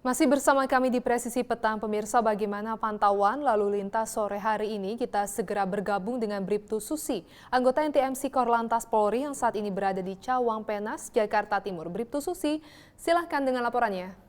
Masih bersama kami di Presisi Petang, pemirsa, bagaimana pantauan lalu lintas sore hari ini? Kita segera bergabung dengan Bribtu Susi, anggota NTMC Korlantas Polri yang saat ini berada di Cawang Penas, Jakarta Timur. Bribtu Susi, silahkan dengan laporannya.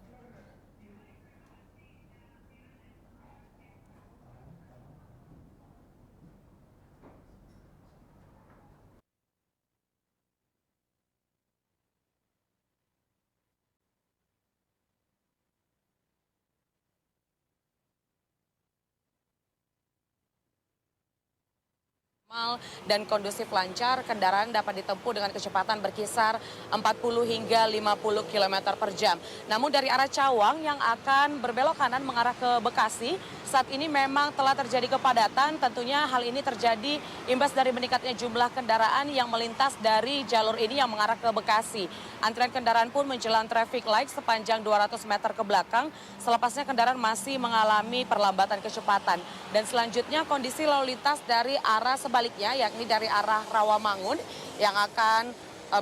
Dan kondusif lancar, kendaraan dapat ditempuh dengan kecepatan berkisar 40 hingga 50 km per jam. Namun dari arah Cawang yang akan berbelok kanan mengarah ke Bekasi, saat ini memang telah terjadi kepadatan. Tentunya hal ini terjadi imbas dari meningkatnya jumlah kendaraan yang melintas dari jalur ini yang mengarah ke Bekasi. Antrian kendaraan pun menjelang traffic light sepanjang 200 meter ke belakang. Selepasnya kendaraan masih mengalami perlambatan kecepatan. Dan selanjutnya kondisi lalu lintas dari arah sebaliknya, yakni dari arah Rawamangun yang akan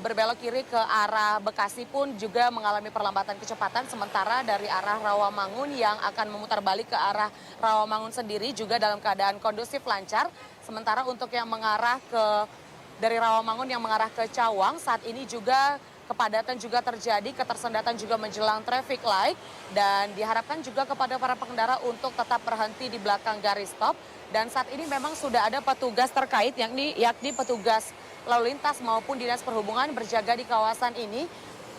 berbelok kiri ke arah Bekasi pun juga mengalami perlambatan kecepatan. Sementara dari arah Rawamangun yang akan memutar balik ke arah Rawamangun sendiri juga dalam keadaan kondusif lancar. Sementara untuk yang mengarah dari Rawamangun yang mengarah ke Cawang saat ini juga kepadatan juga terjadi, ketersendatan juga menjelang traffic light, dan diharapkan juga kepada para pengendara untuk tetap berhenti di belakang garis stop. Dan saat ini memang sudah ada petugas terkait yakni petugas lalu lintas maupun dinas perhubungan berjaga di kawasan ini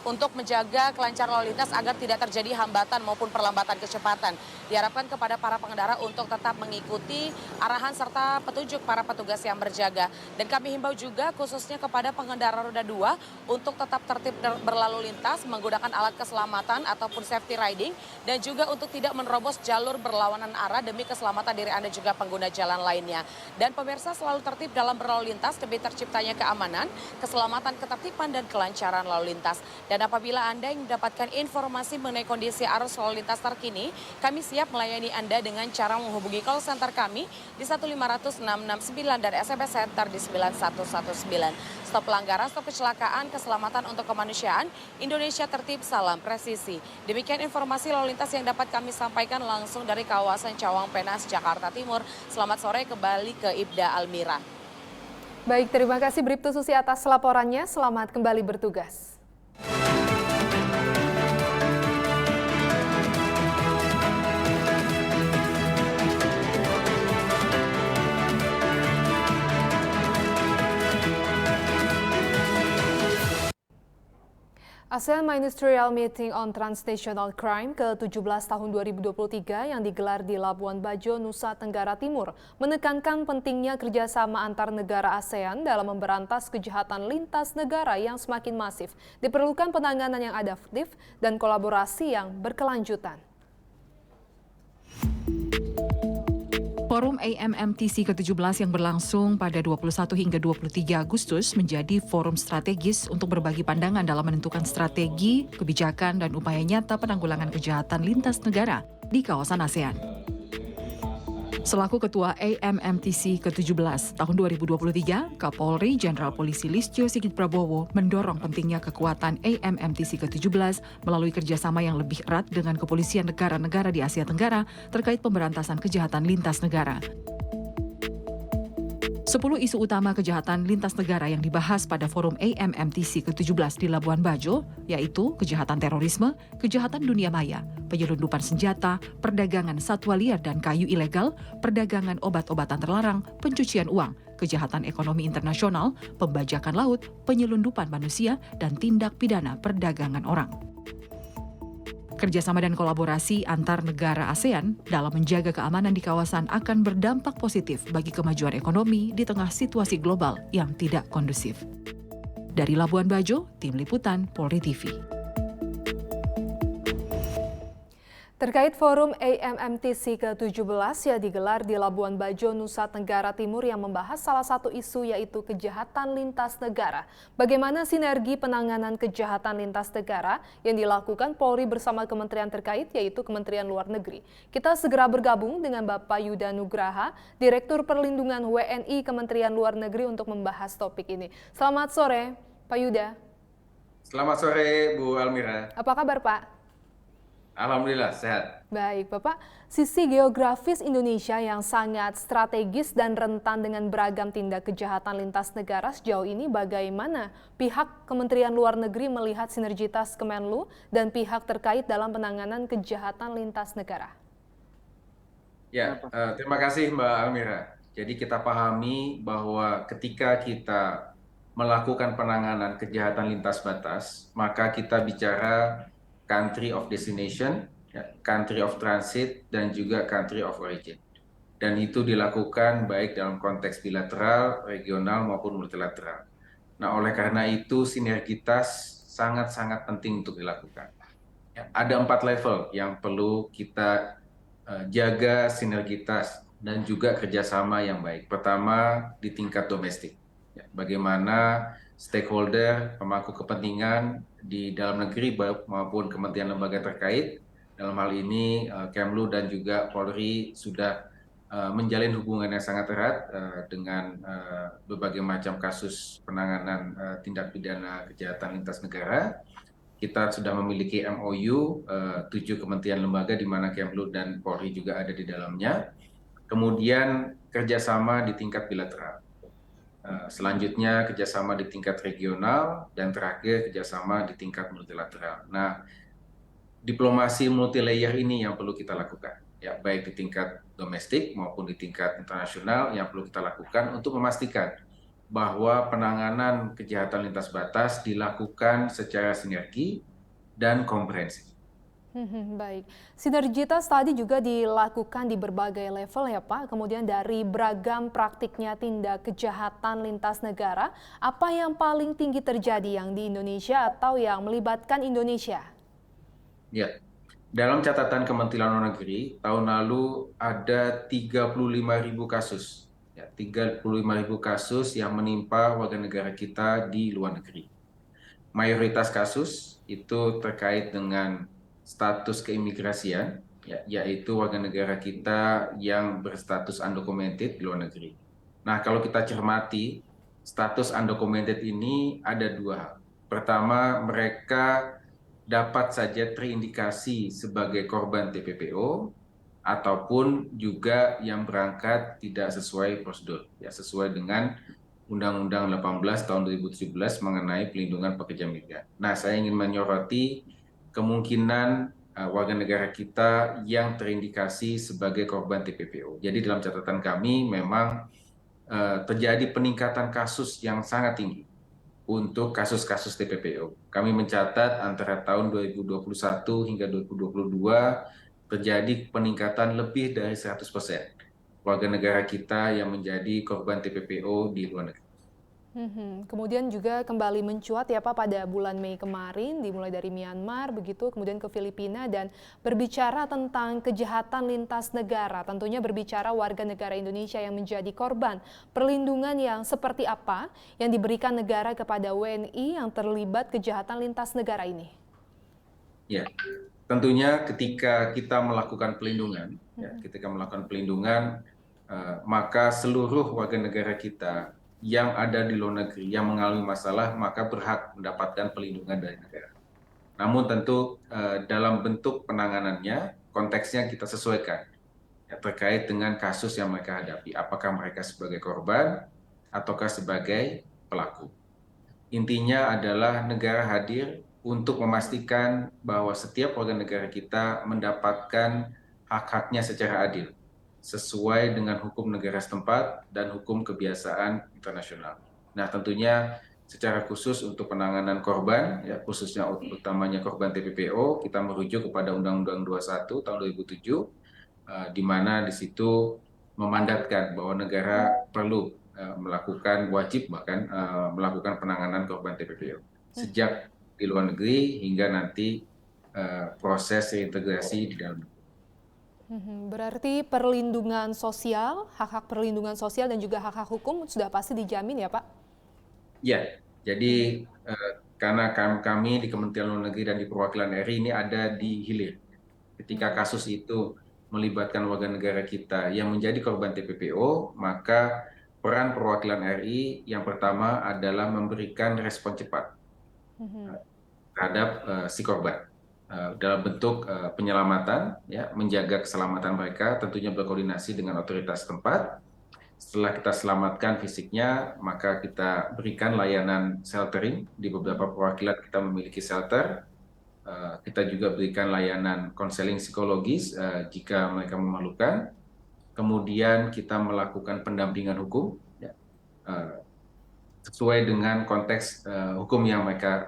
untuk menjaga kelancaran lalu lintas agar tidak terjadi hambatan maupun perlambatan kecepatan. Diharapkan kepada para pengendara untuk tetap mengikuti arahan serta petunjuk para petugas yang berjaga. Dan kami himbau juga khususnya kepada pengendara roda 2 untuk tetap tertib berlalu lintas menggunakan alat keselamatan ataupun safety riding, dan juga untuk tidak menerobos jalur berlawanan arah demi keselamatan diri Anda juga pengguna jalan lainnya. Dan pemirsa, selalu tertib dalam berlalu lintas demi terciptanya keamanan, keselamatan, ketertiban, dan kelancaran lalu lintas. Dan apabila Anda yang mendapatkan informasi mengenai kondisi arus lalu lintas terkini, kami siap melayani Anda dengan cara menghubungi call center kami di 1500669 dan SMS Center di 9119. Stop pelanggaran, stop kecelakaan, keselamatan untuk kemanusiaan, Indonesia tertib, salam presisi. Demikian informasi lalu lintas yang dapat kami sampaikan langsung dari kawasan Cawang Penas, Jakarta Timur. Selamat sore, kembali ke Ibda Almira. Baik, terima kasih Bribtu Susi atas laporannya. Selamat kembali bertugas. ASEAN Ministerial Meeting on Transnational Crime ke-17 tahun 2023 yang digelar di Labuan Bajo, Nusa Tenggara Timur menekankan pentingnya kerjasama antar negara ASEAN dalam memberantas kejahatan lintas negara yang semakin masif. Diperlukan penanganan yang adaptif dan kolaborasi yang berkelanjutan. Forum AMMTC ke-17 yang berlangsung pada 21 hingga 23 Agustus menjadi forum strategis untuk berbagi pandangan dalam menentukan strategi, kebijakan, dan upaya nyata penanggulangan kejahatan lintas negara di kawasan ASEAN. Selaku Ketua AMMTC ke-17 tahun 2023, Kapolri Jenderal Polisi Listio Sigit Prabowo mendorong pentingnya kekuatan AMMTC ke-17 melalui kerjasama yang lebih erat dengan kepolisian negara-negara di Asia Tenggara terkait pemberantasan kejahatan lintas negara. 10 isu utama kejahatan lintas negara yang dibahas pada forum AMMTC ke-17 di Labuan Bajo, yaitu kejahatan terorisme, kejahatan dunia maya, penyelundupan senjata, perdagangan satwa liar dan kayu ilegal, perdagangan obat-obatan terlarang, pencucian uang, kejahatan ekonomi internasional, pembajakan laut, penyelundupan manusia, dan tindak pidana perdagangan orang. Kerjasama dan kolaborasi antar negara ASEAN dalam menjaga keamanan di kawasan akan berdampak positif bagi kemajuan ekonomi di tengah situasi global yang tidak kondusif. Dari Labuan Bajo, Tim Liputan Polri TV. Terkait forum AMMTC ke-17 yang digelar di Labuan Bajo, Nusa Tenggara Timur yang membahas salah satu isu yaitu kejahatan lintas negara. Bagaimana sinergi penanganan kejahatan lintas negara yang dilakukan Polri bersama kementerian terkait yaitu Kementerian Luar Negeri. Kita segera bergabung dengan Bapak Yuda Nugraha, Direktur Perlindungan WNI Kementerian Luar Negeri untuk membahas topik ini. Selamat sore, Pak Yuda. Selamat sore, Bu Almira. Apa kabar, Pak? Alhamdulillah sehat. Baik, Bapak. Sisi geografis Indonesia yang sangat strategis dan rentan dengan beragam tindak kejahatan lintas negara sejauh ini bagaimana pihak Kementerian Luar Negeri melihat sinergitas Kemenlu dan pihak terkait dalam penanganan kejahatan lintas negara? Ya, terima kasih Mbak Almira. Jadi kita pahami bahwa ketika kita melakukan penanganan kejahatan lintas batas, maka kita bicara country of destination, ya, country of transit, dan juga country of origin. Dan itu dilakukan baik dalam konteks bilateral, regional, maupun multilateral. Nah, oleh karena itu sinergitas sangat-sangat penting untuk dilakukan. Ya, ada 4 level yang perlu kita jaga sinergitas dan juga kerjasama yang baik. Pertama, di tingkat domestik. Ya, bagaimana stakeholder, pemangku kepentingan di dalam negeri maupun kementerian lembaga terkait, dalam hal ini Kemlu dan juga Polri sudah menjalin hubungan yang sangat erat dengan berbagai macam kasus penanganan tindak pidana kejahatan lintas negara. Kita sudah memiliki MOU 7 kementerian lembaga di mana Kemlu dan Polri juga ada di dalamnya. Kemudian kerjasama di tingkat bilateral. Selanjutnya kerjasama di tingkat regional dan terakhir kerjasama di tingkat multilateral. Nah, diplomasi multilayer ini yang perlu kita lakukan, ya baik di tingkat domestik maupun di tingkat internasional yang perlu kita lakukan untuk memastikan bahwa penanganan kejahatan lintas batas dilakukan secara sinergi dan komprehensif. Baik, sinergitas tadi juga dilakukan di berbagai level ya Pak, kemudian dari beragam praktiknya tindak kejahatan lintas negara, apa yang paling tinggi terjadi yang di Indonesia atau yang melibatkan Indonesia? Ya, dalam catatan Kementerian Luar Negeri, tahun lalu ada 35.000 kasus. Ya, 35.000 kasus yang menimpa warga negara kita di luar negeri. Mayoritas kasus itu terkait dengan status keimigrasian, ya, yaitu warga negara kita yang berstatus undocumented di luar negeri. Nah, kalau kita cermati, status undocumented ini ada 2 hal. Pertama, mereka dapat saja terindikasi sebagai korban TPPO, ataupun juga yang berangkat tidak sesuai prosedur, ya sesuai dengan Undang-Undang 18 tahun 2017 mengenai pelindungan pekerja migran. Nah, saya ingin menyoroti kemungkinan warga negara kita yang terindikasi sebagai korban TPPO. Jadi dalam catatan kami memang terjadi peningkatan kasus yang sangat tinggi untuk kasus-kasus TPPO. Kami mencatat antara tahun 2021 hingga 2022 terjadi peningkatan lebih dari 100% warga negara kita yang menjadi korban TPPO di luar negeri. Kemudian juga kembali mencuat ya Pak pada bulan Mei kemarin, dimulai dari Myanmar, begitu kemudian ke Filipina dan berbicara tentang kejahatan lintas negara, tentunya berbicara warga negara Indonesia yang menjadi korban, perlindungan yang seperti apa yang diberikan negara kepada WNI yang terlibat kejahatan lintas negara ini? Ya, tentunya ketika kita melakukan pelindungan, maka seluruh warga negara kita yang ada di luar negeri yang mengalami masalah maka berhak mendapatkan perlindungan dari negara. Namun tentu dalam bentuk penanganannya konteksnya kita sesuaikan ya, terkait dengan kasus yang mereka hadapi. Apakah mereka sebagai korban ataukah sebagai pelaku. Intinya adalah negara hadir untuk memastikan bahwa setiap warga negara kita mendapatkan hak-haknya secara adil, sesuai dengan hukum negara setempat dan hukum kebiasaan internasional. Nah, tentunya secara khusus untuk penanganan korban, ya khususnya utamanya korban TPPO, kita merujuk kepada Undang-Undang 21 tahun 2007, di mana di situ memandatkan bahwa negara perlu wajib melakukan penanganan korban TPPO sejak di luar negeri hingga nanti proses reintegrasi di dalam negeri. Berarti perlindungan sosial, hak-hak perlindungan sosial dan juga hak-hak hukum sudah pasti dijamin ya Pak? Ya, jadi karena kami di Kementerian Luar Negeri dan di Perwakilan RI ini ada di hilir. Ketika kasus itu melibatkan warga negara kita yang menjadi korban TPPO, maka peran perwakilan RI yang pertama adalah memberikan respon cepat terhadap si korban. dalam bentuk penyelamatan, ya, menjaga keselamatan mereka, tentunya berkoordinasi dengan otoritas tempat. Setelah kita selamatkan fisiknya, maka kita berikan layanan sheltering. Di beberapa perwakilan kita memiliki shelter. Kita juga berikan layanan konseling psikologis jika mereka memerlukan. Kemudian kita melakukan pendampingan hukum, ya, sesuai dengan konteks hukum yang mereka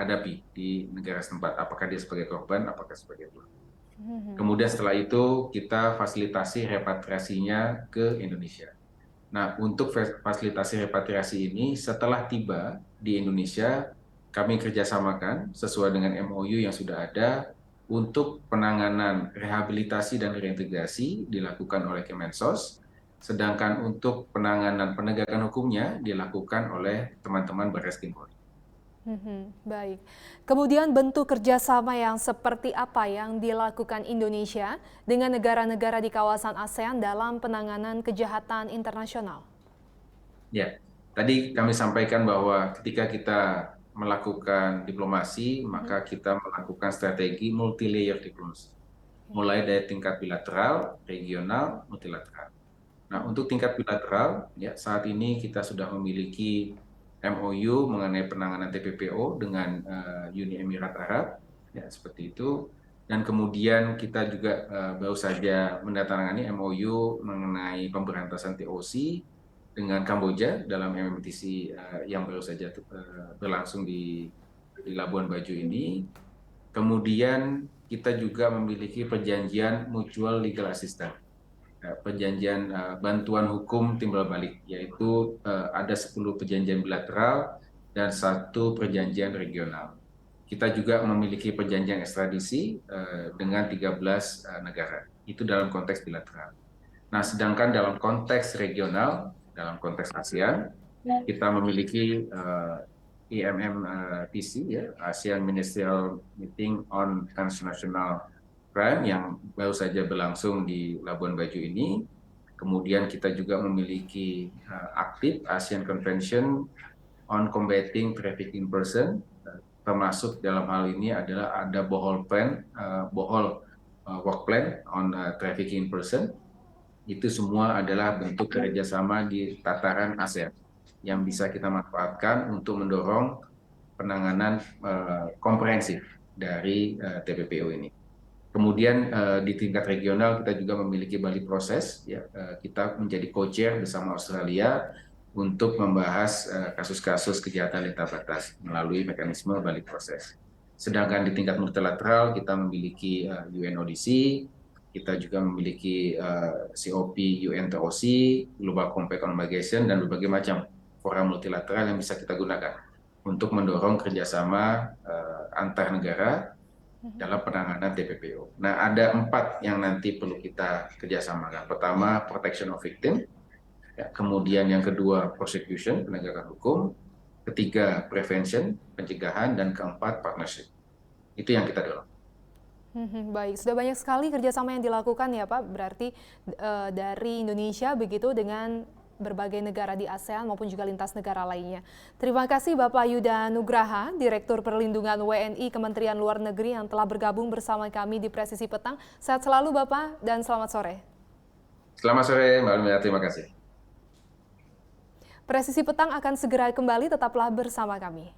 hadapi di negara setempat. Apakah dia sebagai korban, apakah sebagai pelaku. Kemudian setelah itu kita fasilitasi repatriasinya ke Indonesia. Nah, untuk fasilitasi repatriasi ini setelah tiba di Indonesia, kami kerjasamakan sesuai dengan MOU yang sudah ada untuk penanganan rehabilitasi dan reintegrasi dilakukan oleh Kemensos, sedangkan untuk penanganan penegakan hukumnya dilakukan oleh teman-teman Barreskrim Polri. Baik. Kemudian bentuk kerjasama yang seperti apa yang dilakukan Indonesia dengan negara-negara di kawasan ASEAN dalam penanganan kejahatan internasional? Ya, tadi kami sampaikan bahwa ketika kita melakukan diplomasi, maka kita melakukan strategi multi-layer diplomasi. Mulai dari tingkat bilateral, regional, multilateral. Nah, untuk tingkat bilateral, ya, saat ini kita sudah memiliki MOU mengenai penanganan TPPO dengan Uni Emirat Arab, ya, seperti itu. Dan kemudian kita juga baru saja menandatangani MOU mengenai pemberantasan TOC dengan Kamboja dalam MMTC yang baru saja berlangsung di Labuan Bajo ini. Kemudian kita juga memiliki perjanjian mutual legal assistance, perjanjian bantuan hukum timbal balik, yaitu ada 10 perjanjian bilateral dan 1 perjanjian regional. Kita juga memiliki perjanjian ekstradisi dengan 13 negara. Itu dalam konteks bilateral. Nah, sedangkan dalam konteks regional, dalam konteks ASEAN, kita memiliki IMMTC, ya, ASEAN Ministerial Meeting on Transnational Crime yang baru saja berlangsung di Labuan Bajo ini. Kemudian kita juga memiliki aktif ASEAN Convention on Combating Trafficking Person, termasuk dalam hal ini adalah ada Bohol Plan, Work Plan on Trafficking Person. Itu semua adalah bentuk kerjasama di tataran ASEAN yang bisa kita manfaatkan untuk mendorong penanganan komprehensif dari TPPO ini. Kemudian di tingkat regional kita juga memiliki Bali Proses, ya, kita menjadi co-chair bersama Australia untuk membahas kasus-kasus kejahatan lintas batas melalui mekanisme Bali Proses. Sedangkan di tingkat multilateral kita memiliki UNODC, kita juga memiliki COP UNTOC, Global Compact on Migration, dan berbagai macam fora multilateral yang bisa kita gunakan untuk mendorong kerjasama antar negara dalam penanganan TPPO. Nah, ada 4 yang nanti perlu kita kerjasamakan. Pertama, protection of victim. Ya, kemudian yang kedua, prosecution, penegakan hukum. Ketiga, prevention, pencegahan. Dan keempat, partnership. Itu yang kita dorong. Baik, sudah banyak sekali kerjasama yang dilakukan ya Pak, berarti dari Indonesia begitu dengan berbagai negara di ASEAN maupun juga lintas negara lainnya. Terima kasih Bapak Yuda Nugraha, Direktur Perlindungan WNI Kementerian Luar Negeri yang telah bergabung bersama kami di Presisi Petang. Sehat selalu Bapak dan selamat sore. Selamat sore Mbak Almira, terima kasih. Presisi Petang akan segera kembali, tetaplah bersama kami.